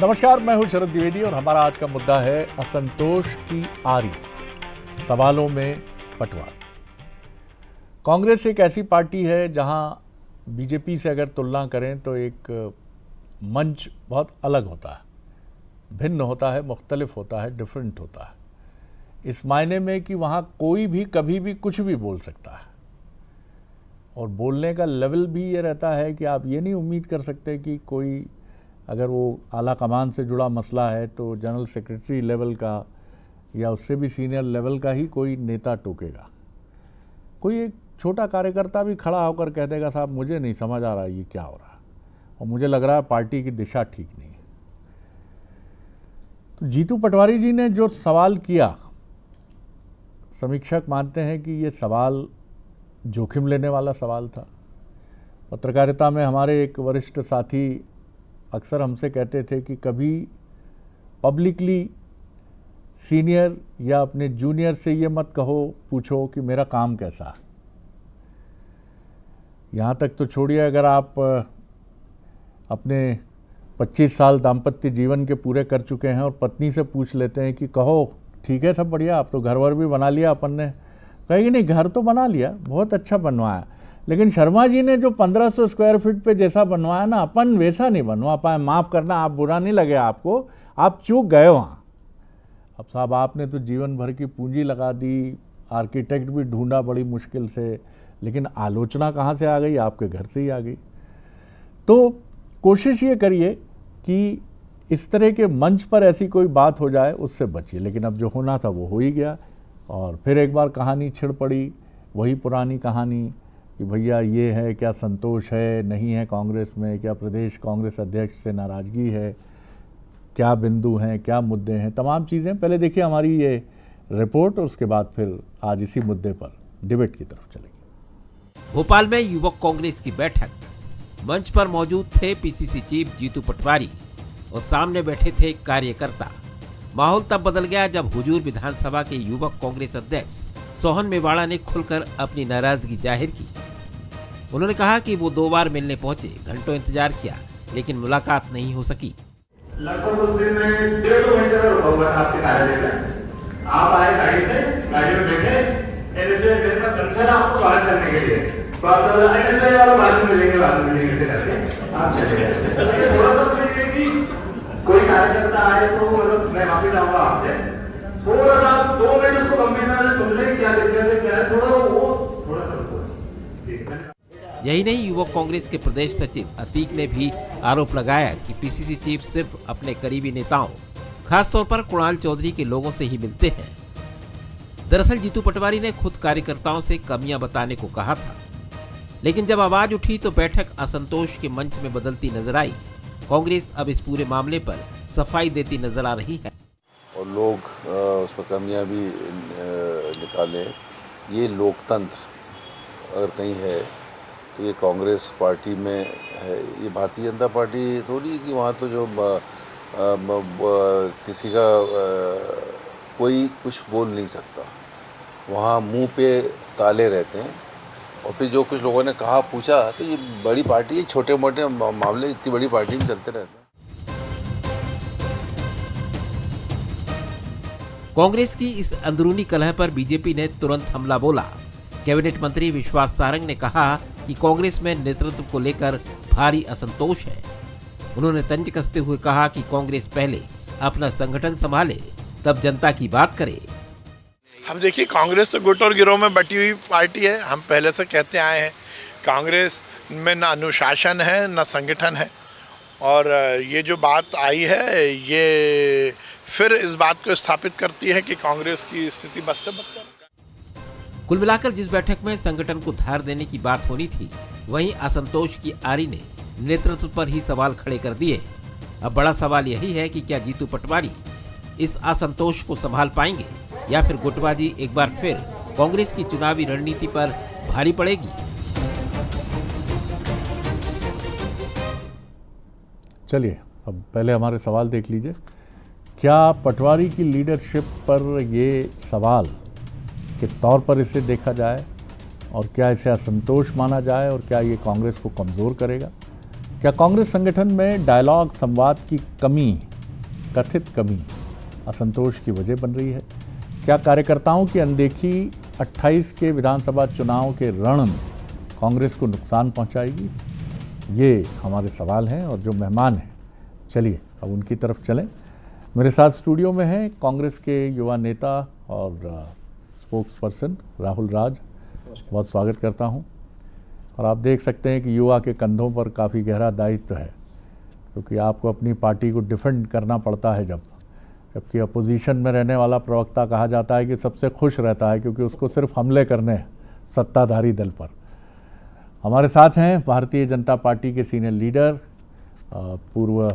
नमस्कार, मैं हूं शरद द्विवेदी और हमारा आज का मुद्दा है असंतोष की आरी, सवालों में पटवारी। कांग्रेस एक ऐसी पार्टी है जहां बीजेपी से अगर तुलना करें तो एक मंच बहुत अलग होता है, भिन्न होता है, मुख्तलिफ होता है, डिफरेंट होता है। इस मायने में कि वहां कोई भी कभी भी कुछ भी बोल सकता है और बोलने का लेवल भी ये रहता है कि आप ये नहीं उम्मीद कर सकते कि कोई अगर वो आला कमान से जुड़ा मसला है तो जनरल सेक्रेटरी लेवल का या उससे भी सीनियर लेवल का ही कोई नेता टोकेगा। कोई एक छोटा कार्यकर्ता भी खड़ा होकर कह देगा साहब मुझे नहीं समझ आ रहा ये क्या हो रहा है और मुझे लग रहा है पार्टी की दिशा ठीक नहीं है। तो जीतू पटवारी जी ने जो सवाल किया, समीक्षक मानते हैं कि ये सवाल जोखिम लेने वाला सवाल था। पत्रकारिता में हमारे एक वरिष्ठ साथी अक्सर हमसे कहते थे कि कभी पब्लिकली सीनियर या अपने जूनियर से ये मत पूछो कि मेरा काम कैसा है। यहाँ तक तो छोड़िए, अगर आप अपने 25 साल दाम्पत्य जीवन के पूरे कर चुके हैं और पत्नी से पूछ लेते हैं कि कहो ठीक है सब बढ़िया, आप तो घर वर भी बना लिया अपन ने, कहेगी नहीं घर तो बना लिया, बहुत अच्छा बनवाया, लेकिन शर्मा जी ने जो 1500 स्क्वायर फीट पे जैसा बनवाया ना अपन वैसा नहीं बनवा पाए, माफ़ करना, आप बुरा नहीं लगे आपको, आप चूक गए वहाँ। अब साहब आपने तो जीवन भर की पूंजी लगा दी, आर्किटेक्ट भी ढूंढा बड़ी मुश्किल से, लेकिन आलोचना कहाँ से आ गई? आपके घर से ही आ गई। तो कोशिश ये करिए कि इस तरह के मंच पर ऐसी कोई बात हो जाए उससे बचिए, लेकिन अब जो होना था वो हो ही गया और फिर एक बार कहानी छिड़ पड़ी, वही पुरानी कहानी कि भैया ये है, क्या संतोष है नहीं है कांग्रेस में, क्या प्रदेश कांग्रेस अध्यक्ष से नाराज़गी है, क्या बिंदु हैं, क्या मुद्दे हैं, तमाम चीज़ें। पहले देखिए हमारी ये रिपोर्ट और उसके बाद फिर आज इसी मुद्दे पर डिबेट की तरफ चलेंगे। भोपाल में युवक कांग्रेस की बैठक, मंच पर मौजूद थे पीसीसी चीफ जीतू पटवारी और सामने बैठे थे कार्यकर्ता। माहौल तब बदल गया जब हुजूर विधानसभा के युवक कांग्रेस अध्यक्ष सोहन मेवाड़ा ने खुलकर अपनी नाराजगी जाहिर की। उन्होंने कहा कि वो 2 बार मिलने पहुंचे, घंटों इंतजार किया, लेकिन मुलाकात नहीं हो सकी। लगभग उस दिन में 1.5 घंटे का रुका हुआ था आपके कार्यालय में। आप आए गाड़ी से, गाड़ी में बैठे, एनएसए मेरे पास कंसर्न आपको स्वागत करने के लिए, तो आप एनएसए वाला बाद में मिलेंगे से करके आप चले गए। थोड़ा सा मुझे कि कोई कार्यकर्ता आए तो मतलब मैं माफी चाहूंगा आपसे, थोड़ा सा 2 मिनट उसको गंभीरता से सुन ले, क्या दिक्कत है क्या है, थोड़ा सा ठीक है। यही नहीं, युवक कांग्रेस के प्रदेश सचिव अतीक ने भी आरोप लगाया कि पीसीसी चीफ सिर्फ अपने करीबी नेताओं, खासतौर पर कुणाल चौधरी के लोगों से ही मिलते हैं। दरअसल जीतू पटवारी ने खुद कार्यकर्ताओं से कमियां बताने को कहा था, लेकिन जब आवाज उठी तो बैठक असंतोष के मंच में बदलती नजर आई। कांग्रेस अब इस पूरे मामले पर सफाई देती नजर आ रही है और लोग उस पर कमियाँ भी निकालें। ये लोकतंत्र अगर कहीं है तो ये कांग्रेस पार्टी में है। ये भारतीय जनता पार्टी थोड़ी कि वहाँ तो जो किसी का कोई कुछ बोल नहीं सकता, वहाँ मुंह पे ताले रहते हैं और फिर जो कुछ लोगों ने कहा पूछा, तो ये बड़ी पार्टी है, छोटे मोटे मामले इतनी बड़ी पार्टी में चलते रहते हैं। कांग्रेस की इस अंदरूनी कलह पर बीजेपी ने तुरंत हमला बोला। कैबिनेट मंत्री विश्वास सारंग ने कहा कि कांग्रेस में नेतृत्व को लेकर भारी असंतोष है। उन्होंने तंज कसते हुए कहा कि कांग्रेस पहले अपना संगठन संभाले, तब जनता की बात करे। हम देखिए, कांग्रेस तो गुट और गिरोह में बटी हुई पार्टी है। हम पहले से कहते आए हैं कांग्रेस में ना अनुशासन है ना संगठन है, और ये जो बात आई है ये फिर इस बात को स्थापित करती है कि कांग्रेस की स्थिति बस से बदतर। कुल मिलाकर जिस बैठक में संगठन को धार देने की बात होनी थी, वहीं असंतोष की आरी ने नेतृत्व पर ही सवाल खड़े कर दिए। अब बड़ा सवाल यही है कि क्या जीतू पटवारी इस असंतोष को संभाल पाएंगे या फिर गुटबाजी एक बार फिर कांग्रेस की चुनावी रणनीति पर भारी पड़ेगी। चलिए अब पहले हमारे सवाल देख लीजिए। क्या पटवारी की लीडरशिप पर ये सवाल के तौर पर इसे देखा जाए और क्या इसे असंतोष माना जाए और क्या ये कांग्रेस को कमज़ोर करेगा? क्या कांग्रेस संगठन में डायलॉग, संवाद की कमी कथित कमी असंतोष की वजह बन रही है? क्या कार्यकर्ताओं की अनदेखी 28 के विधानसभा चुनाव के रण में कांग्रेस को नुकसान पहुंचाएगी? ये हमारे सवाल हैं। और जो मेहमान हैं, चलिए अब उनकी तरफ चलें। मेरे साथ स्टूडियो में हैं कांग्रेस के युवा नेता और स्पोक्स पर्सन राहुल राज। बहुत स्वागत करता हूं। और आप देख सकते हैं कि युवा के कंधों पर काफ़ी गहरा दायित्व है, क्योंकि आपको अपनी पार्टी को डिफेंड करना पड़ता है। जबकि अपोजिशन में रहने वाला प्रवक्ता कहा जाता है कि सबसे खुश रहता है, क्योंकि उसको सिर्फ हमले करने हैं सत्ताधारी दल पर। हमारे साथ हैं भारतीय जनता पार्टी के सीनियर लीडर, पूर्व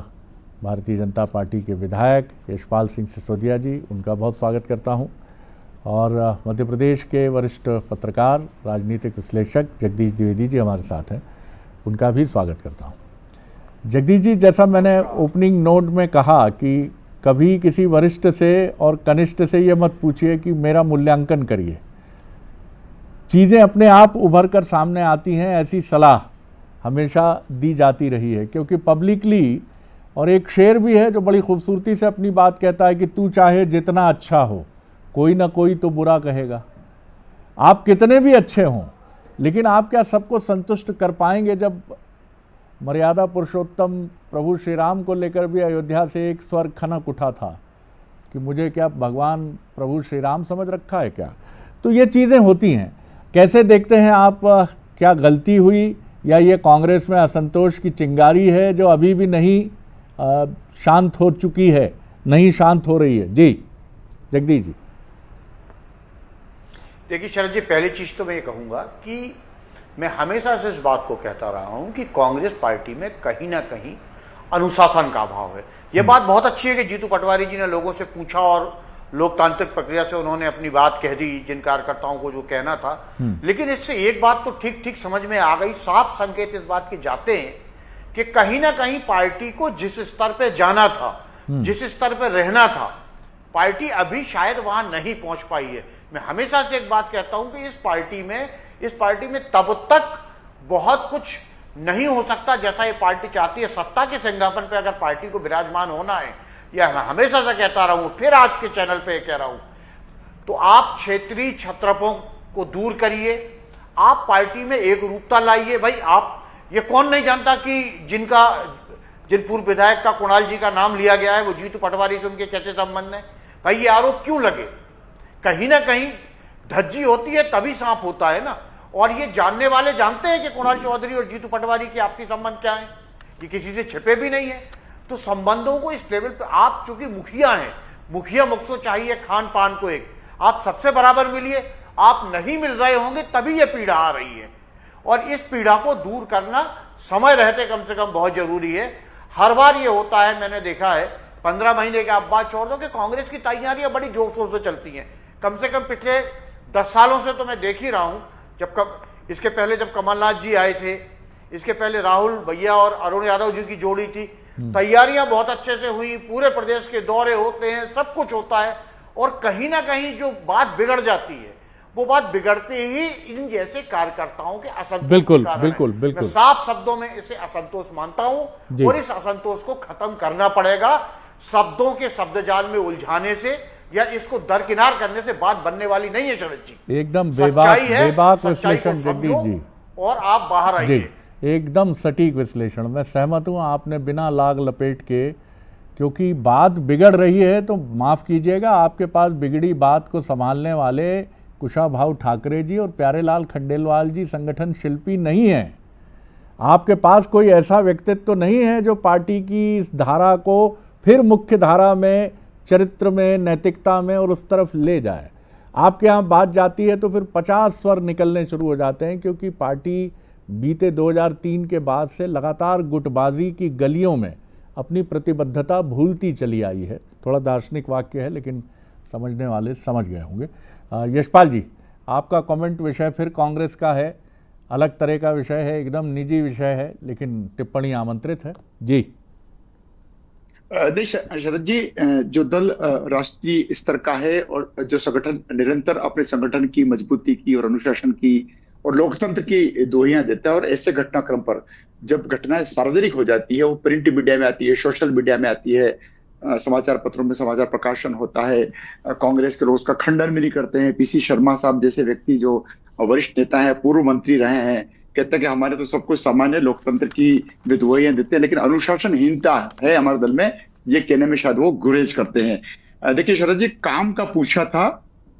भारतीय जनता पार्टी के विधायक यशपाल सिंह सिसोदिया जी। उनका बहुत स्वागत करता हूं। और मध्य प्रदेश के वरिष्ठ पत्रकार, राजनीतिक विश्लेषक जगदीश द्विवेदी जी हमारे साथ हैं। उनका भी स्वागत करता हूं। जगदीश जी, जैसा मैंने ओपनिंग नोट में कहा कि कभी किसी वरिष्ठ से और कनिष्ठ से ये मत पूछिए कि मेरा मूल्यांकन करिए, चीज़ें अपने आप उभर कर सामने आती हैं, ऐसी सलाह हमेशा दी जाती रही है। क्योंकि पब्लिकली, और एक शेर भी है जो बड़ी खूबसूरती से अपनी बात कहता है कि तू चाहे जितना अच्छा हो, कोई ना कोई तो बुरा कहेगा। आप कितने भी अच्छे हों, लेकिन आप क्या सबको संतुष्ट कर पाएंगे? जब मर्यादा पुरुषोत्तम प्रभु श्री राम को लेकर भी अयोध्या से एक स्वर खनक उठा था कि मुझे क्या भगवान प्रभु श्री राम समझ रखा है क्या? तो ये चीज़ें होती हैं। कैसे देखते हैं आप, क्या गलती हुई या ये कांग्रेस में असंतोष की चिंगारी है जो अभी भी नहीं शांत हो चुकी है, नहीं शांत हो रही है? जी जगदीश जी। देखिए शरद जी, पहली चीज तो मैं ये कहूंगा कि मैं हमेशा से इस बात को कहता रहा हूं कि कांग्रेस पार्टी में कहीं ना कहीं अनुशासन का अभाव है। यह बात बहुत अच्छी है कि जीतू पटवारी जी ने लोगों से पूछा और लोकतांत्रिक प्रक्रिया से उन्होंने अपनी बात कह दी, जिन कार्यकर्ताओं को जो कहना था। लेकिन इससे एक बात तो ठीक ठीक समझ में आ गई, साफ संकेत इस बात के जाते हैं कि कहीं ना कहीं पार्टी को जिस स्तर पे जाना था, जिस स्तर पे रहना था, पार्टी अभी शायद वहां नहीं पहुंच पाई है। मैं हमेशा से एक बात कहता हूं कि इस पार्टी में तब तक बहुत कुछ नहीं हो सकता जैसा ये पार्टी चाहती है। सत्ता के सिंहासन पे अगर पार्टी को विराजमान होना है, या मैं हमेशा से कहता रहा हूं, फिर आज के चैनल पे कह रहा हूं, तो आप क्षेत्रीय छत्रपों को दूर करिए, आप पार्टी में एक रूपता लाइए। भाई आप, ये कौन नहीं जानता कि जिन पूर्व विधायक का कुणाल जी का नाम लिया गया है, वो जीतू पटवारी से उनके कैसे संबंध है? भाई ये आरोप क्यों लगे? कहीं ना कहीं धज्जी होती है तभी सांप होता है ना। और ये जानने वाले जानते हैं कि कुणाल चौधरी और जीतू पटवारी के आपसी संबंध क्या है, ये किसी से छिपे भी नहीं है। तो संबंधों को इस लेवल पे, आप चूंकि मुखिया हैं, मुखिया मुखसो चाहिए खान पान को एक, आप सबसे बराबर मिलिए। आप नहीं मिल रहे होंगे तभी ये पीड़ा आ रही है, और इस पीड़ा को दूर करना समय रहते कम से कम बहुत जरूरी है। हर बार ये होता है, मैंने देखा है, 15 महीने के आप बात छोड़ दो कि कांग्रेस की तैयारियां बड़ी जोर शोर से चलती हैं। कम से कम पिछले 10 सालों से तो मैं देख ही रहा हूं। इसके पहले जब कमलनाथ जी आए थे, इसके पहले राहुल भैया और अरुण यादव जी की जोड़ी थी, तैयारियां बहुत अच्छे से हुई, पूरे प्रदेश के दौरे होते हैं, सब कुछ होता है। और कहीं ना कहीं जो बात बिगड़ जाती है, वो बात बिगड़ते ही इन जैसे कार्यकर्ताओं के असंतोष। बिल्कुल के कारण बिल्कुल है। बिल्कुल मैं साफ शब्दों में इसे असंतोष मानता हूं, और इस असंतोष को खत्म करना पड़ेगा। शब्दों के शब्दजाल में उलझाने से या इसको दरकिनार करने से बात बनने वाली नहीं है शरद जी। एकदम बेबाक विश्लेषण जगदीश जी, और आप बाहर आइए। एकदम सटीक विश्लेषण, मैं सहमत हूँ आपने बिना लाग लपेट के। क्योंकि बात बिगड़ रही है तो माफ़ कीजिएगा, आपके पास बिगड़ी बात को संभालने वाले कुशाभाऊ ठाकरे जी और प्यारेलाल खंडेलवाल जी संगठन शिल्पी नहीं हैं। आपके पास कोई ऐसा व्यक्तित्व तो नहीं है जो पार्टी की इस धारा को फिर मुख्य धारा में, चरित्र में, नैतिकता में और उस तरफ ले जाए। आपके यहाँ बात जाती है तो फिर 50 स्वर निकलने शुरू हो जाते हैं, क्योंकि पार्टी बीते 2003 के बाद से लगातार गुटबाजी की गलियों में अपनी प्रतिबद्धता भूलती चली आई है। थोड़ा दार्शनिक वाक्य है, लेकिन समझने वाले समझ गए होंगे। यशपाल जी, आपका कमेंट विषय फिर कांग्रेस का है, अलग तरह का विषय है, एकदम निजी विषय है, लेकिन टिप्पणी आमंत्रित है। जी शरद जी, जो दल राष्ट्रीय स्तर का है और जो संगठन निरंतर अपने संगठन की मजबूती की और अनुशासन की और लोकतंत्र की दोहियां देता है, और ऐसे घटनाक्रम पर जब घटनाएं सार्वजनिक हो जाती है, वो प्रिंट मीडिया में आती है, सोशल मीडिया में आती है, समाचार पत्रों में समाचार प्रकाशन होता है, कांग्रेस के लोग उसका खंडन भी नहीं करते हैं। पीसी शर्मा साहब जैसे व्यक्ति जो वरिष्ठ नेता है, पूर्व मंत्री रहे हैं, कहते हैं कि हमारे तो सब कुछ सामान्य लोकतंत्र की विधवाइयां देते हैं, लेकिन अनुशासनहीनता है हमारे दल में, ये कहने में शायद वो गुरेज करते हैं। देखिए शरद जी, काम का पूछा था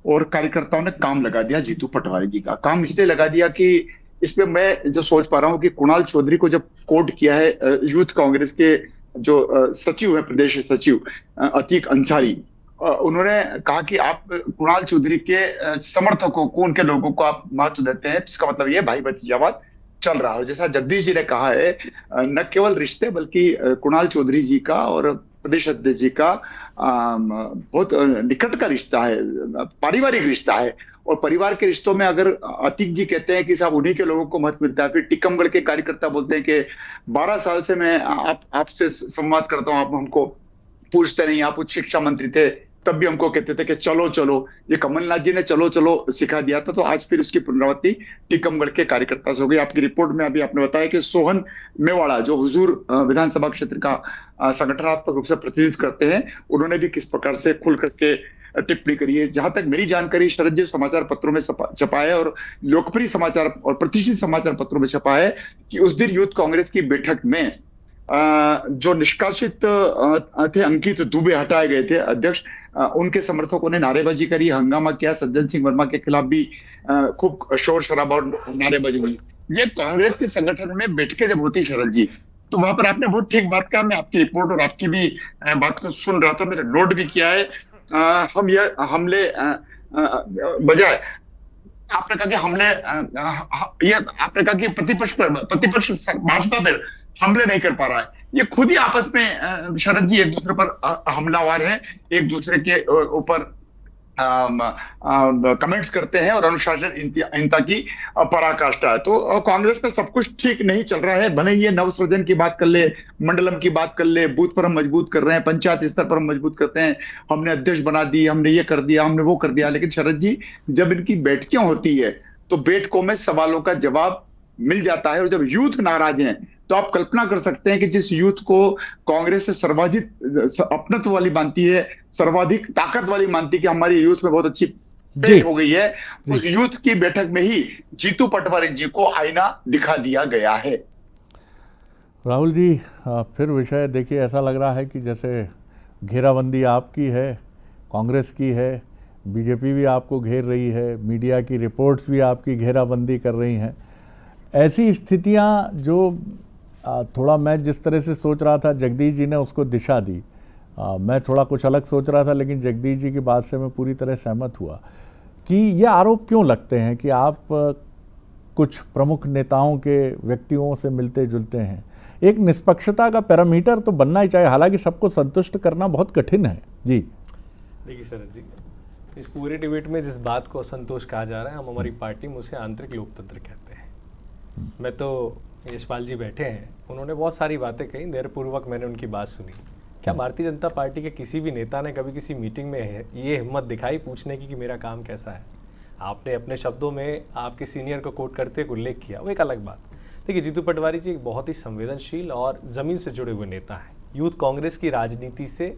और कार्यकर्ताओं ने काम लगा दिया जीतू पटवारी जी का। काम इसलिए लगा दिया कि इसमें मैं जो सोच पा रहा हूँ कि कुणाल चौधरी को जब कोर्ट किया है यूथ कांग्रेस के जो सचिव है, प्रदेश सचिव अतीक अंसारी, उन्होंने कहा कि आप कुणाल चौधरी के समर्थकों को, उनके लोगों को आप महत्व देते हैं, तो इसका मतलब ये भाई भतीजावाद चल रहा है। जैसा जगदीश जी ने कहा है, न केवल रिश्ते बल्कि कुणाल चौधरी जी का और प्रदेश अध्यक्ष जी का बहुत निकट का रिश्ता है, पारिवारिक रिश्ता है। और परिवार के रिश्तों में अगर अतीक जी कहते हैं कि साहब उन्हीं के लोगों को महत्व मिलता है, फिर टीकमगढ़ के कार्यकर्ता बोलते हैं कि 12 साल से मैं आपसे संवाद करता हूं, आप हमको पूछते नहीं, आप उच्च शिक्षा मंत्री थे, तब भी हमको कहते थे कि चलो चलो। ये कमलनाथ जी ने चलो चलो सिखा दिया था, तो आज फिर उसकी पुनरावृत्ति टीकमगढ़ के कार्यकर्ता से हो गई। आपकी रिपोर्ट में अभी आपने बताया कि सोहन मेवाड़ा, जो हुजूर विधानसभा क्षेत्र का संगठनात्मक रूप से प्रतिनिधित्व करते हैं, उन्होंने भी किस प्रकार से खुल करके टिप्पणी करी है। जहां तक मेरी जानकारी शरद जी, समाचार पत्रों में छपा है और लोकप्रिय समाचार और प्रतिष्ठित समाचार पत्रों में छपा है कि उस दिन यूथ कांग्रेस की बैठक में जो निष्कासित थे अंकित दुबे हटाए गए थे अध्यक्ष, उनके समर्थकों ने नारेबाजी करी, हंगामा किया। सज्जन सिंह वर्मा के खिलाफ भी खूब शोर शराबा और नारेबाजी हुई। ये कांग्रेस के संगठन में बैठकें जब होती शरद जी, तो वहां पर आपने बहुत ठीक बात कहा। मैं आपकी रिपोर्ट और आपकी भी बात को सुन रहा था, मैंने नोट भी किया है। हम ये हमले बजाय आपने कहा कि हमले, ये आपने कहा कि प्रतिपक्ष भाजपा पर हमले नहीं कर पा रहा है। ये खुद ही आपस में शरद जी एक दूसरे पर हमलावर हैं, एक दूसरे के ऊपर कमेंट्स करते हैं और अनुशासनहीनता की पराकाष्ठा है। तो कांग्रेस में सब कुछ ठीक नहीं चल रहा है। भले ये नवसृजन की बात कर ले, मंडलम की बात कर ले, बूथ पर हम मजबूत कर रहे हैं, पंचायत स्तर पर हम मजबूत करते हैं, हमने अध्यक्ष बना दी, हमने ये कर दिया, हमने वो कर दिया, लेकिन शरद जी जब इनकी बैठकें होती है तो बैठकों में सवालों का जवाब मिल जाता है। और जब यूथ नाराज हैं तो आप कल्पना कर सकते हैं कि जिस यूथ को कांग्रेस से सर्वाधिक अपनत्व वाली मानती है, सर्वाधिक ताकत वाली मानती है कि हमारी यूथ में बहुत अच्छी पेट हो गई है, उस यूथ की बैठक में ही जीतू पटवारी जी को आईना दिखा दिया गया है। राहुल जी, फिर विषय देखिए, ऐसा लग रहा है कि जैसे घेराबंदी आपकी है, कांग्रेस की है, बीजेपी भी आपको घेर रही है, मीडिया की रिपोर्ट्स भी आपकी घेराबंदी कर रही हैं। ऐसी स्थितियां जो थोड़ा मैं जिस तरह से सोच रहा था, जगदीश जी ने उसको दिशा दी। मैं थोड़ा कुछ अलग सोच रहा था, लेकिन जगदीश जी की बात से मैं पूरी तरह सहमत हुआ कि ये आरोप क्यों लगते हैं कि आप कुछ प्रमुख नेताओं के व्यक्तियों से मिलते जुलते हैं। एक निष्पक्षता का पैरामीटर तो बनना ही चाहिए, हालांकि सबको संतुष्ट करना बहुत कठिन है। जी देखिए शरद जी, इस पूरे डिबेट में जिस बात को असंतोष कहा जा रहा है, हम हमारी पार्टी में उसे आंतरिक लोकतंत्र कहते हैं। मैं तो यशपाल जी बैठे हैं, उन्होंने बहुत सारी बातें कही, धैर्यपूर्वक मैंने उनकी बात सुनी। क्या भारतीय जनता पार्टी के किसी भी नेता ने कभी किसी मीटिंग में ये हिम्मत दिखाई पूछने की कि मेरा काम कैसा है? आपने अपने शब्दों में आपके सीनियर को कोट करते हुए उल्लेख किया, वो एक अलग बात। देखिए, जीतू पटवारी जी एक बहुत ही संवेदनशील और ज़मीन से जुड़े हुए नेता हैं। यूथ कांग्रेस की राजनीति से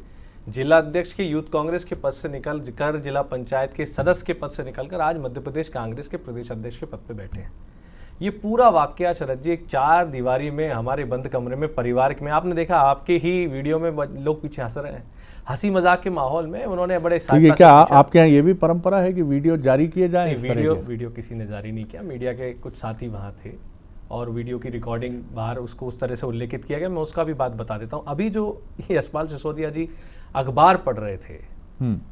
जिला अध्यक्ष के यूथ कांग्रेस के पद से निकल कर जिला पंचायत के सदस्य के पद से निकलकर आज मध्य प्रदेश कांग्रेस के प्रदेश अध्यक्ष के पद पर बैठे हैं। ये पूरा वाकया शरद जी एक 4 दीवारी में हमारे बंद कमरे में परिवार में, आपने देखा आपके ही वीडियो में लोग पीछे हंस रहे हैं, हंसी मजाक के माहौल में उन्होंने बड़े तो ये क्या आपके यहाँ ये भी परंपरा है कि वीडियो जारी किए जाए? वीडियो किसी ने जारी नहीं किया, मीडिया के कुछ साथी वहाँ थे और वीडियो की रिकॉर्डिंग बाहर उसको उस तरह से उल्लेखित किया गया। मैं उसका भी बात बता देता हूँ। अभी जो यशपाल सिसोदिया जी अखबार पढ़ रहे थे,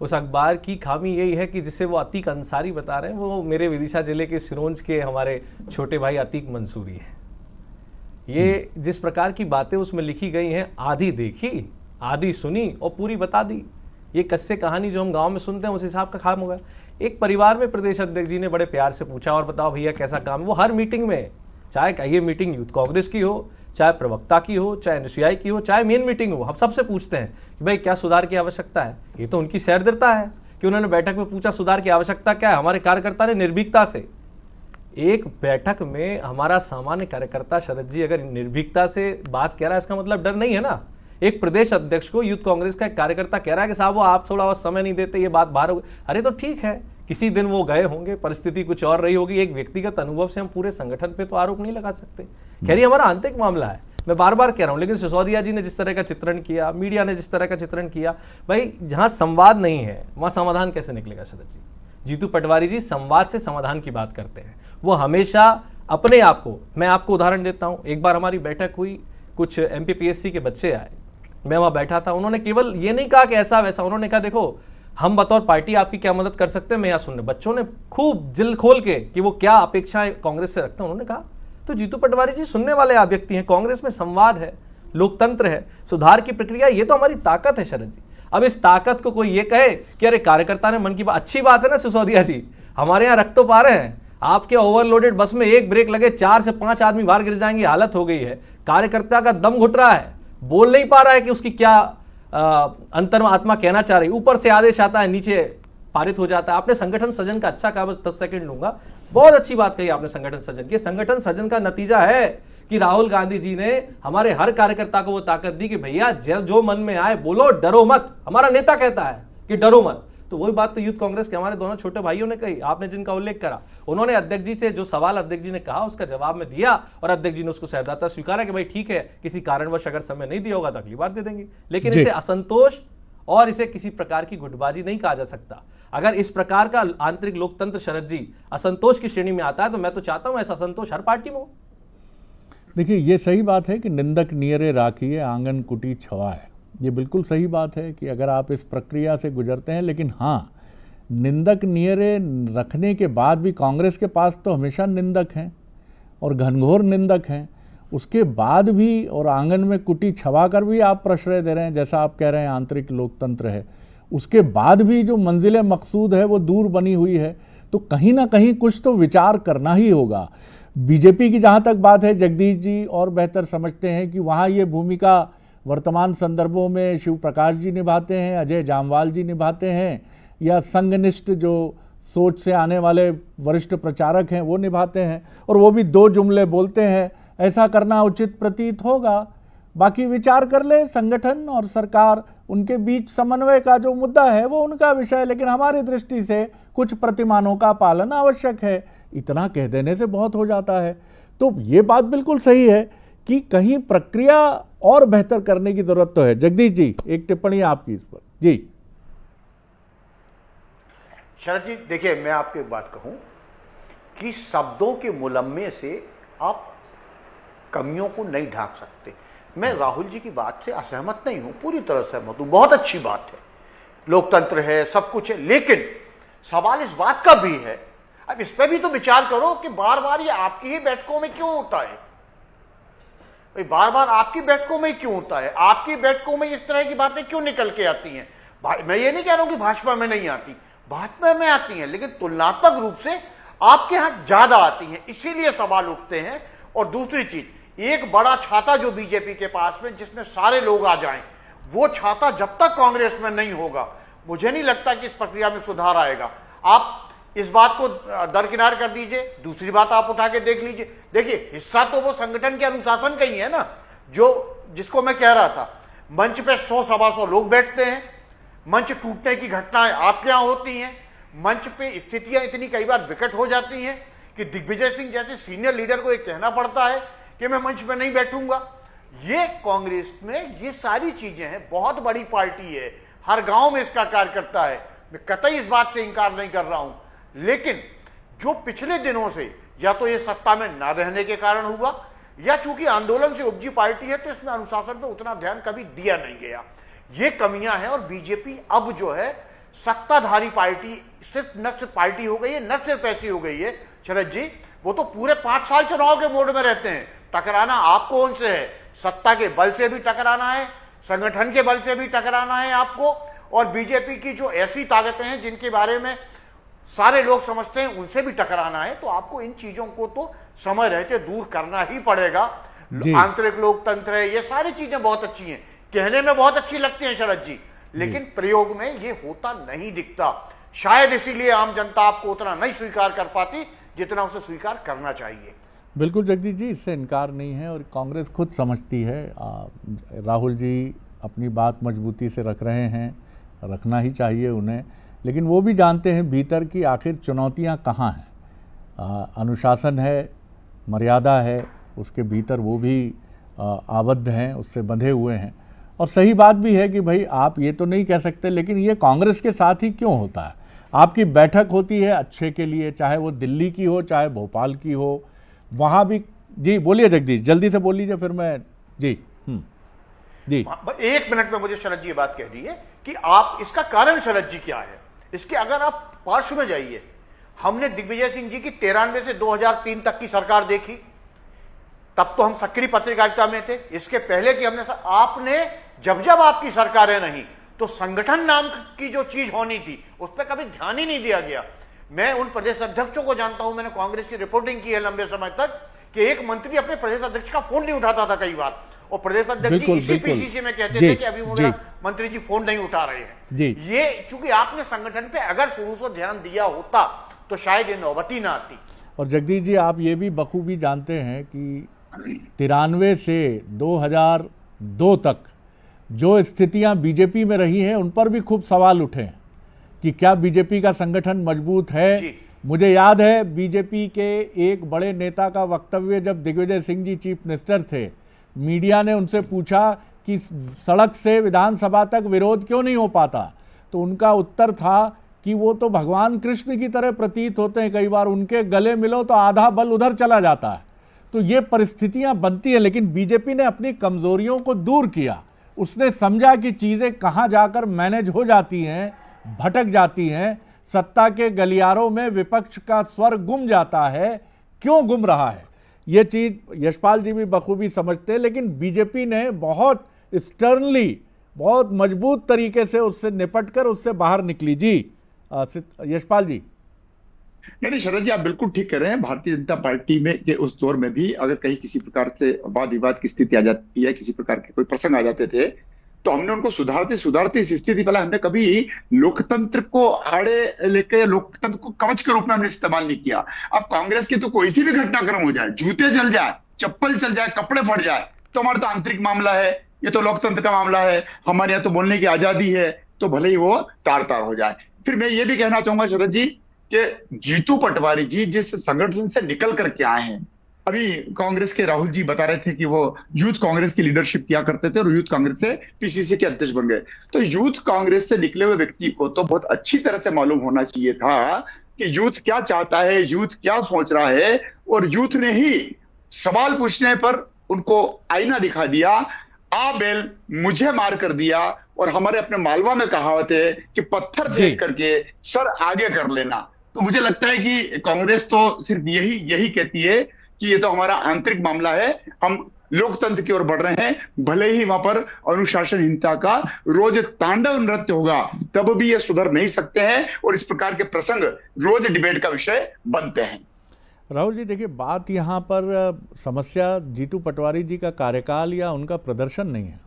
उस अखबार की खामी यही है कि जिसे वो अतीक अंसारी बता रहे हैं, वो मेरे विदिशा जिले के सिरोंज के हमारे छोटे भाई अतीक मंसूरी हैं। ये जिस प्रकार की बातें उसमें लिखी गई हैं, आधी देखी, आधी सुनी और पूरी बता दी। ये कस्से कहानी जो हम गांव में सुनते हैं उस हिसाब का काम होगा। एक परिवार में प्रदेश अध्यक्ष जी ने बड़े प्यार से पूछा, और बताओ भैया कैसा काम है? वो हर मीटिंग में, चाहे ये मीटिंग यूथ कांग्रेस की हो, चाहे प्रवक्ता की हो, चाहे एनएसयूआई की हो, चाहे मेन मीटिंग हो, हम सबसे पूछते हैं कि भाई क्या सुधार की आवश्यकता है। ये तो उनकी सैरदरता है कि उन्होंने बैठक में पूछा सुधार की आवश्यकता क्या है। हमारे कार्यकर्ता ने निर्भीकता से, एक बैठक में हमारा सामान्य कार्यकर्ता शरद जी अगर निर्भीकता से बात कह रहा है, इसका मतलब डर नहीं है ना एक प्रदेश अध्यक्ष को यूथ कांग्रेस का एक कार्यकर्ता कह रहा है कि साहब वो आप थोड़ा समय नहीं देते, ये बात बाहर हो गई। अरे तो ठीक है, किसी दिन वो गए होंगे, परिस्थिति कुछ और रही होगी। एक व्यक्तिगत अनुभव से हम पूरे संगठन पे तो आरोप नहीं लगा सकते। खैर, ये हमारा आंतरिक मामला है, मैं बार बार कह रहा हूं। लेकिन सिसोदिया जी ने जिस तरह का चित्रण किया, मीडिया ने जिस तरह का चित्रण किया, भाई जहां संवाद नहीं है वहां समाधान कैसे निकलेगा शरद जी? जीतू पटवारी जी संवाद से समाधान की बात करते हैं। वो हमेशा अपने आप को, मैं आपको उदाहरण देता हूं, एक बार हमारी बैठक हुई, कुछ MPPSC के बच्चे आए, मैं वहां बैठा था। उन्होंने केवल ये नहीं कहा कि ऐसा वैसा, उन्होंने कहा देखो हम बतौर पार्टी आपकी क्या मदद कर सकते हैं, मैं यहाँ सुनने। बच्चों ने खूब दिल खोल के कि वो क्या अपेक्षाएं कांग्रेस से रखते हैं उन्होंने कहा। तो जीतू पटवारी जी सुनने वाले आप व्यक्ति हैं, कांग्रेस में संवाद है, लोकतंत्र है, सुधार की प्रक्रिया, ये तो हमारी ताकत है शरद जी। अब इस ताकत को कोई ये कहे कि अरे कार्यकर्ता ने मन की बात, अच्छी बात है ना सिसोदिया जी, हमारे यहाँ रख तो पा रहे हैं। आपके ओवरलोडेड बस में एक ब्रेक लगे 4 से 5 आदमी बाहर गिर जाएंगे, हालत हो गई है। कार्यकर्ता का दम घुट रहा है, बोल नहीं पा रहा है कि उसकी क्या अंतर आत्मा कहना चाह रही। ऊपर से आदेश आता है, नीचे पारित हो जाता है। आपने संगठन सृजन का अच्छा कहा, बस 10 सेकंड लूंगा। बहुत अच्छी बात कही आपने संगठन सृजन की। संगठन सृजन का नतीजा है कि राहुल गांधी जी ने हमारे हर कार्यकर्ता को वो ताकत दी कि भैया जो मन में आए बोलो, डरो मत। हमारा नेता कहता है कि डरो मत। तो वही बात तो यूथ कांग्रेस के हमारे दोनों छोटे भाइयों ने कही, आपने जिनका उल्लेख करा। उन्होंने अध्यक्ष जी से जो सवाल अध्यक्ष जी ने कहा उसका जवाब में दिया और अध्यक्ष जी ने उसको सहर्दता स्वीकारा कि भाई ठीक है, किसी कारणवश अगर समय नहीं दिया होगा तो अगली बार दे देंगे। लेकिन इसे असंतोष और इसे किसी प्रकार की गुटबाजी नहीं कहा जा सकता। अगर इस प्रकार का आंतरिक लोकतंत्र शरद जी असंतोष की श्रेणी में आता है तो मैं तो चाहता हूं ऐसा असंतोष हर पार्टी में हो। देखिए, ये सही बात है कि निंदक नियरे राखिए आंगन कुटी छवाए। ये बिल्कुल सही बात है कि अगर आप इस प्रक्रिया से गुजरते हैं, लेकिन हाँ, निंदक नियरे रखने के बाद भी कांग्रेस के पास तो हमेशा निंदक हैं और घनघोर निंदक हैं। उसके बाद भी और आंगन में कुटी छवा कर भी आप प्रश्रय दे रहे हैं, जैसा आप कह रहे हैं आंतरिक लोकतंत्र है। उसके बाद भी जो मंजिल मकसूद है वो दूर बनी हुई है। तो कहीं ना कहीं कुछ तो विचार करना ही होगा। बीजेपी की जहाँ तक बात है, जगदीश जी और बेहतर समझते हैं कि वहाँ ये भूमिका वर्तमान संदर्भों में शिव प्रकाश जी निभाते हैं, अजय जामवाल जी निभाते हैं, या संघनिष्ठ जो सोच से आने वाले वरिष्ठ प्रचारक हैं वो निभाते हैं, और वो भी 2 जुमले बोलते हैं। ऐसा करना उचित प्रतीत होगा। बाकी विचार कर ले संगठन और सरकार, उनके बीच समन्वय का जो मुद्दा है वो उनका विषय, लेकिन हमारी दृष्टि से कुछ प्रतिमानों का पालन आवश्यक है। इतना कह देने से बहुत हो जाता है। तो ये बात बिल्कुल सही है कि कहीं प्रक्रिया और बेहतर करने की जरूरत तो है। जगदीश जी, एक टिप्पणी आपकी इस पर। जी शरद जी, देखिए मैं आपको एक बात कहूं कि शब्दों के मुलम्मे से आप कमियों को नहीं ढांक सकते। मैं राहुल जी की बात से असहमत नहीं हूं, पूरी तरह सहमत हूं। बहुत अच्छी बात है, लोकतंत्र है, सब कुछ है, लेकिन सवाल इस बात का भी है, अब इस पर भी तो विचार करो कि बार बार ये आपकी ही बैठकों में क्यों होता है। बार बार आपकी बैठकों में क्यों होता है? आपकी बैठकों में इस तरह की बातें क्यों निकल के आती हैं? मैं ये नहीं कह रहा हूं कि भाजपा में नहीं आती, भाजपा में आती हैं, लेकिन तुलनात्मक रूप से आपके यहां ज्यादा आती हैं, इसीलिए सवाल उठते हैं। और दूसरी चीज, एक बड़ा छाता जो बीजेपी के पास में, जिसमें सारे लोग आ जाएं, वो छाता जब तक कांग्रेस में नहीं होगा, मुझे नहीं लगता कि इस प्रक्रिया में सुधार आएगा। आप इस बात को दरकिनार कर दीजिए, दूसरी बात आप उठा के देख लीजिए। देखिए, हिस्सा तो वो संगठन के अनुशासन का ही है ना, जिसको मैं कह रहा था, मंच पे 100-125 लोग बैठते हैं, मंच टूटने की घटनाएं आपके यहां होती हैं, मंच पे स्थितियां इतनी कई बार विकट हो जाती हैं कि दिग्विजय सिंह जैसे सीनियर लीडर को ये कहना पड़ता है कि मैं मंच पे नहीं बैठूंगा। ये कांग्रेस में ये सारी चीजें हैं, बहुत बड़ी पार्टी है, हर गांव में इसका कार्यकर्ता है, मैं कतई इस बात से इंकार नहीं कर रहा हूं। लेकिन जो पिछले दिनों से या तो ये सत्ता में ना रहने के कारण हुआ, या चूंकि आंदोलन से उपजी पार्टी है तो इसमें अनुशासन पे उतना ध्यान कभी दिया नहीं गया, ये कमियां हैं। और बीजेपी अब जो है सत्ताधारी पार्टी, सिर्फ न सिर्फ पार्टी हो गई है, न सिर्फ ऐसी हो गई है शरद जी, वो तो पूरे 5 साल चुनाव के मोड में रहते हैं। टकराना आपको उनसे है, सत्ता के बल से भी टकराना है, संगठन के बल से भी टकराना है आपको, और बीजेपी की जो ऐसी ताकतें हैं जिनके बारे में सारे लोग समझते हैं, उनसे भी टकराना है। तो आपको इन चीजों को तो समय रहते दूर करना ही पड़ेगा। आंतरिक लोकतंत्र है, ये सारी चीजें बहुत अच्छी हैं, कहने में बहुत अच्छी लगती हैं शरद जी, लेकिन प्रयोग में ये होता नहीं दिखता। शायद इसीलिए आम जनता आपको उतना नहीं स्वीकार कर पाती जितना उसे स्वीकार करना चाहिए। बिल्कुल जगदीश जी, इससे इनकार नहीं है, और कांग्रेस खुद समझती है। राहुल जी अपनी बात मजबूती से रख रहे हैं, रखना ही चाहिए उन्हें, लेकिन वो भी जानते हैं भीतर की आखिर चुनौतियां कहाँ हैं। अनुशासन है, मर्यादा है, उसके भीतर वो भी आबद्ध हैं, उससे बंधे हुए हैं। और सही बात भी है कि भाई आप ये तो नहीं कह सकते, लेकिन ये कांग्रेस के साथ ही क्यों होता है? आपकी बैठक होती है अच्छे के लिए, चाहे वो दिल्ली की हो चाहे भोपाल की हो, वहाँ भी। जी बोलिए जगदीश, जल्दी से बोल लीजिए, फिर मैं जी जी 1 मिनट में मुझे शरद जी ये बात कह दी है कि आप इसका कारण शरद जी क्या है। इसके अगर आप पार्श्व में जाइए, हमने दिग्विजय सिंह जी की 93 से 2003 तक की सरकार देखी, तब तो हम सक्रिय पत्रकारिता में थे। इसके पहले कि हमने आपने जब आपकी सरकारें नहीं तो संगठन नाम की जो चीज होनी थी उस पर कभी ध्यान ही नहीं दिया गया। मैं उन प्रदेश अध्यक्षों को जानता हूं, मैंने कांग्रेस की रिपोर्टिंग की है लंबे समय तक, कि एक मंत्री अपने प्रदेश अध्यक्ष का फोन नहीं उठाता था कई बार, और प्रदेश अध्यक्ष जी इसी पीसीसी में कहते थे कि अभी मेरा मंत्री जी फोन नहीं उठा रहे हैं। ये चूंकि आपने संगठन पे अगर शुरू से ध्यान दिया होता तो शायद ये नौबती ना आती। और जगदीश जी, आप ये भी बखूबी जानते हैं कि 93 से 2002 तक जो स्थितियां बीजेपी में रही हैं उन पर भी खूब सवाल उठे हैं कि क्या बीजेपी का संगठन मजबूत है। मुझे याद है बीजेपी के एक बड़े नेता का वक्तव्य, जब दिग्विजय सिंह जी चीफ मिनिस्टर थे, मीडिया ने उनसे पूछा कि सड़क से विधानसभा तक विरोध क्यों नहीं हो पाता, तो उनका उत्तर था कि वो तो भगवान कृष्ण की तरह प्रतीत होते हैं, कई बार उनके गले मिलो तो आधा बल उधर चला जाता है। तो ये परिस्थितियां बनती हैं, लेकिन बीजेपी ने अपनी कमजोरियों को दूर किया। उसने समझा कि चीज़ें कहाँ जाकर मैनेज हो जाती हैं, भटक जाती हैं, सत्ता के गलियारों में विपक्ष का स्वर गुम जाता है, क्यों गुम रहा है ये चीज़ यशपाल जी भी बखूबी समझते हैं। लेकिन बीजेपी ने बहुत स्टर्नली, बहुत मजबूत तरीके से उससे निपट कर उससे बाहर निकली। जी यशपाल जी। नहीं शरद जी, आप बिल्कुल ठीक कर रहे हैं। भारतीय जनता पार्टी में के उस दौर में भी अगर कहीं किसी प्रकार से वाद विवाद की स्थिति आ जाती है, किसी प्रकार के कोई प्रसंग आ जाते थे, तो हमने उनको सुधारते इस स्थिति पहले हमने कभी लोकतंत्र को आड़े लेकर लोकतंत्र को कवच के रूप में हमने इस्तेमाल नहीं किया। अब कांग्रेस की तो कोई सी भी घटनाक्रम हो जाए, जूते चल जाए, चप्पल चल जाए, कपड़े फट जाए, तो हमारा तो आंतरिक मामला है, ये तो लोकतंत्र का मामला है, हमारे यहाँ तो बोलने की आजादी है, तो भले ही वो तार तार हो जाए। फिर मैं ये भी कहना चाहूंगा शरद जी कि जीतू पटवारी जी जिस संगठन से निकल करके आए हैं, अभी कांग्रेस के राहुल जी बता रहे थे कि वो यूथ कांग्रेस की लीडरशिप किया करते थे और यूथ कांग्रेस से पीसीसी के अध्यक्ष बन गए। तो यूथ कांग्रेस से निकले हुए व्यक्ति को तो बहुत अच्छी तरह से मालूम होना चाहिए था कि यूथ क्या चाहता है, यूथ क्या सोच रहा है, और यूथ ने ही सवाल पूछने पर उनको आईना दिखा दिया, आ बैल मुझे मार कर दिया। और हमारे अपने मालवा में कहावत है कि पत्थर फेंक करके सर आगे कर लेना। तो मुझे लगता है कि कांग्रेस तो सिर्फ यही कहती है कि ये तो हमारा आंतरिक मामला है, हम लोकतंत्र की ओर बढ़ रहे हैं, भले ही वहां पर अनुशासनहीनता का रोज तांडव नृत्य होगा, तब भी ये सुधर नहीं सकते हैं और इस प्रकार के प्रसंग रोज डिबेट का विषय बनते हैं। राहुल जी देखिए, बात यहाँ पर समस्या जीतू पटवारी जी का कार्यकाल या उनका प्रदर्शन नहीं है,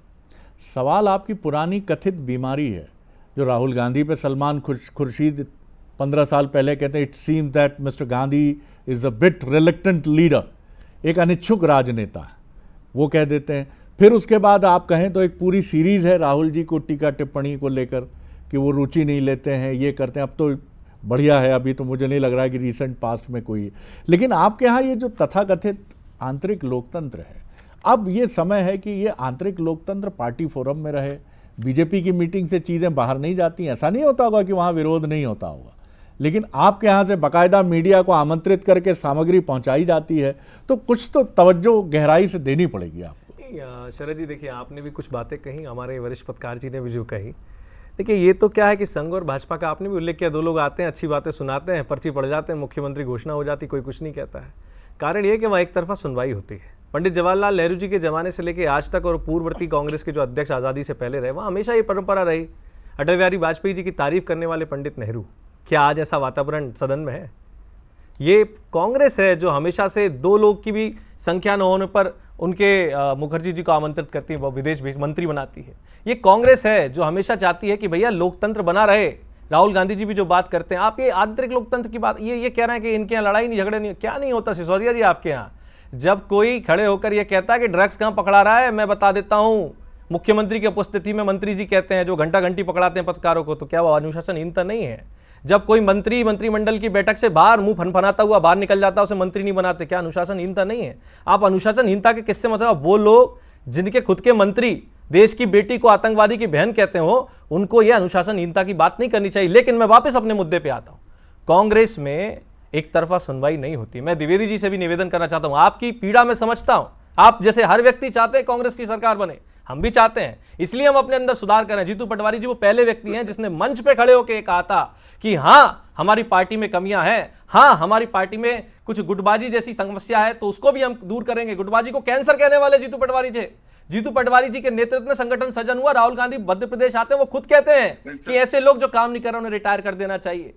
सवाल आपकी पुरानी कथित बीमारी है जो राहुल गांधी पे सलमान खुर्शीद 15 साल पहले कहते हैं, it seems that mister Gandhi is a bit reluctant leader, एक अनिच्छुक राजनेता, वो कह देते हैं। फिर उसके बाद आप कहें तो एक पूरी सीरीज है राहुल जी को टीका टिप्पणी को लेकर कि वो रुचि नहीं लेते हैं, ये करते हैं। अब तो बढ़िया है, अभी तो मुझे नहीं लग रहा है कि रिसेंट पास्ट में कोई है। लेकिन आपके यहाँ ये जो तथाकथित आंतरिक लोकतंत्र है, अब ये समय है कि ये आंतरिक लोकतंत्र पार्टी फोरम में रहे, बीजेपी की मीटिंग से चीज़ें बाहर नहीं जाती। ऐसा नहीं होता होगा कि वहाँ विरोध नहीं होता होगा, लेकिन आपके यहाँ से बाकायदा मीडिया को आमंत्रित करके सामग्री पहुँचाई जाती है, तो कुछ तो तवज्जो गहराई से देनी पड़ेगी आपको। शरद जी देखिए, आपने भी कुछ बातें कही, हमारे वरिष्ठ पत्रकार जी ने भी जो कही, देखिए ये तो क्या है कि संघ और भाजपा का आपने भी उल्लेख किया, दो लोग आते हैं, अच्छी बातें सुनाते हैं, पर्ची पड़ जाते हैं, मुख्यमंत्री घोषणा हो जाती, कोई कुछ नहीं कहता है। कारण ये कि वहाँ एक तरफा सुनवाई होती है। पंडित जवाहरलाल नेहरू जी के ज़माने से लेकर आज तक और पूर्ववर्ती कांग्रेस के जो अध्यक्ष आज़ादी से पहले रहे, वहाँ हमेशा ये परंपरा रही। अटल बिहारी वाजपेयी जी की तारीफ करने वाले पंडित नेहरू, क्या आज ऐसा वातावरण सदन में है? ये कांग्रेस है जो हमेशा से दो लोग की भी संख्या न होने पर उनके मुखर्जी जी को आमंत्रित करती है, वो विदेश मंत्री बनाती है। ये कांग्रेस है जो हमेशा चाहती है कि भैया लोकतंत्र बना रहे। राहुल गांधी जी भी जो बात करते हैं, आप ये आंतरिक लोकतंत्र की बात, ये कह रहे हैं कि इनके यहाँ लड़ाई नहीं, झगड़े नहीं, क्या नहीं होता सिसोदिया जी आपके यहाँ? जब कोई खड़े होकर ये कहता है कि ड्रग्स कहाँ पकड़ा रहा है, मैं बता देता हूँ, मुख्यमंत्री की उपस्थिति में मंत्री जी कहते हैं, जो घंटा घंटी पकड़ाते हैं पत्रकारों को, तो क्या वो अनुशासनहीनता नहीं है? जब कोई मंत्री मंत्रिमंडल की बैठक से बाहर मुंह फनफनाता हुआ बाहर निकल जाता है, उसे मंत्री नहीं बनाते, क्या अनुशासनहीनता नहीं है? आप अनुशासनहीनता के किससे मतलब वो लोग जिनके खुद के मंत्री देश की बेटी को आतंकवादी की बहन कहते हो, उनको यह अनुशासनहीनता की बात नहीं करनी चाहिए। लेकिन मैं वापस अपने मुद्दे पे आता हूं, कांग्रेस में एक तरफा सुनवाई नहीं होती। मैं द्विवेदी जी से भी निवेदन करना चाहता हूं, आपकी पीड़ा मैं समझता हूं, आप जैसे हर व्यक्ति चाहते हैं कांग्रेस की सरकार बने, हम भी चाहते हैं, इसलिए हम अपने अंदर सुधार करें। जीतू पटवारी जी वो पहले व्यक्ति हैं जिसने मंच पे खड़े होकर कहा था कि हाँ हमारी पार्टी में कमियां हैं, हाँ हमारी पार्टी में कुछ गुटबाजी जैसी समस्या है, तो उसको भी हम दूर करेंगे। गुटबाजी को कैंसर कहने वाले जीतू पटवारी थे। जीतू पटवारी जी के नेतृत्व में संगठन सृजन हुआ, राहुल गांधी मध्य प्रदेश आते हैं, वो खुद कहते हैं कि ऐसे लोग जो काम नहीं कर रहे उन्हें रिटायर कर देना चाहिए।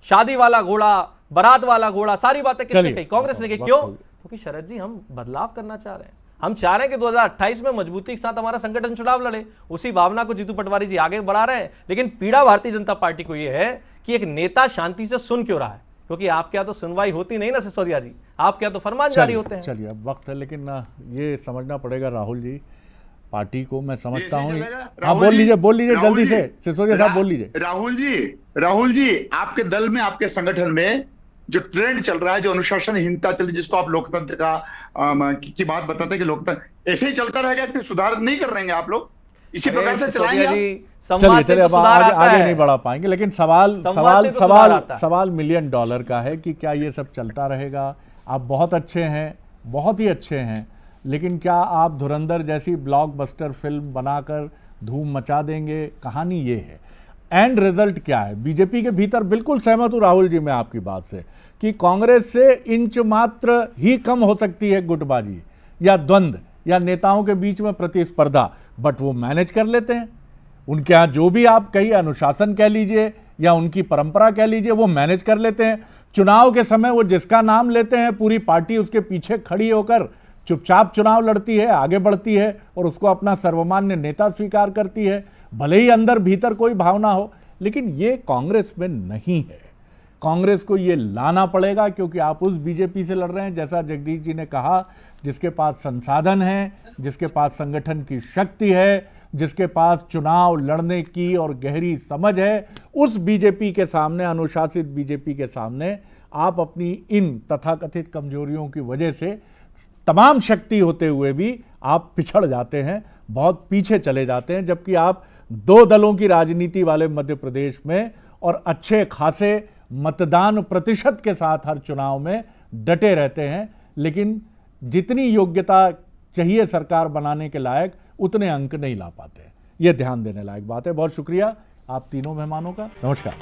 शादी वाला घोड़ा, बारात वाला घोड़ा, सारी बातें किसने कही? कांग्रेस ने कही। क्यों? क्योंकि शरद जी हम बदलाव करना चाह रहे हैं, हम चाह रहे हैं कि 2028 में मजबूती के साथ हमारा संगठन चुनाव लड़े। उसी भावना को जीतू पटवारी जी आगे बढ़ा रहे हैं। लेकिन पीड़ा भारतीय जनता पार्टी को यह है कि एक नेता शांति से सुन क्यों रहा है? क्योंकि आपके यहाँ तो सुनवाई होती नहीं ना सिसोदिया जी, आपके यहाँ तो फरमान जारी होते हैं। चलिए अब वक्त है, लेकिन ये समझना पड़ेगा राहुल जी, पार्टी को मैं समझता हूँ। हाँ बोल लीजिए जल्दी से, सिसोदिया साहब बोल लीजिए। राहुल जी आपके दल में, आपके संगठन में जो ट्रेंड चल रहा है, जो अनुशासनहीनता चल रही है, जिसको आप लोकतंत्र की बात बताते हैं कि लोकतंत्र ऐसे ही चलता रहेगा, इसमें सुधार नहीं कर रहे हैं आप लोग, इसी प्रकार से चलाएंगे। चलिए अब आगे नहीं बढ़ा पाएंगे, लेकिन सवाल $1 मिलियन का है कि क्या ये सब चलता रहेगा? आप बहुत अच्छे हैं, बहुत ही अच्छे हैं, लेकिन क्या आप धुरंधर जैसी ब्लॉकबस्टर फिल्म बनाकर धूम मचा देंगे? कहानी ये है। एंड रिजल्ट क्या है? बीजेपी के भीतर बिल्कुल सहमत हूं राहुल जी मैं आपकी बात से कि कांग्रेस से इंच मात्र ही कम हो सकती है गुटबाजी या द्वंद्व या नेताओं के बीच में प्रतिस्पर्धा, बट वो मैनेज कर लेते हैं। उनके यहाँ जो भी आप कहिए, अनुशासन कह लीजिए या उनकी परंपरा कह लीजिए, वो मैनेज कर लेते हैं। चुनाव के समय वो जिसका नाम लेते हैं, पूरी पार्टी उसके पीछे खड़ी होकर चुपचाप चुनाव लड़ती है, आगे बढ़ती है और उसको अपना सर्वमान्य नेता स्वीकार करती है, भले ही अंदर भीतर कोई भावना हो। लेकिन ये कांग्रेस में नहीं है। कांग्रेस को ये लाना पड़ेगा, क्योंकि आप उस बीजेपी से लड़ रहे हैं, जैसा जगदीश जी ने कहा, जिसके पास संसाधन है, जिसके पास संगठन की शक्ति है, जिसके पास चुनाव लड़ने की और गहरी समझ है। उस बीजेपी के सामने, अनुशासित बीजेपी के सामने आप अपनी इन तथाकथित कमजोरियों की वजह से तमाम शक्ति होते हुए भी आप पिछड़ जाते हैं, बहुत पीछे चले जाते हैं। जबकि आप 2 दलों की राजनीति वाले मध्य प्रदेश में और अच्छे खासे मतदान प्रतिशत के साथ हर चुनाव में डटे रहते हैं, लेकिन जितनी योग्यता चाहिए सरकार बनाने के लायक उतने अंक नहीं ला पाते। यह ध्यान देने लायक बात है। बहुत शुक्रिया आप तीनों मेहमानों का। नमस्कार।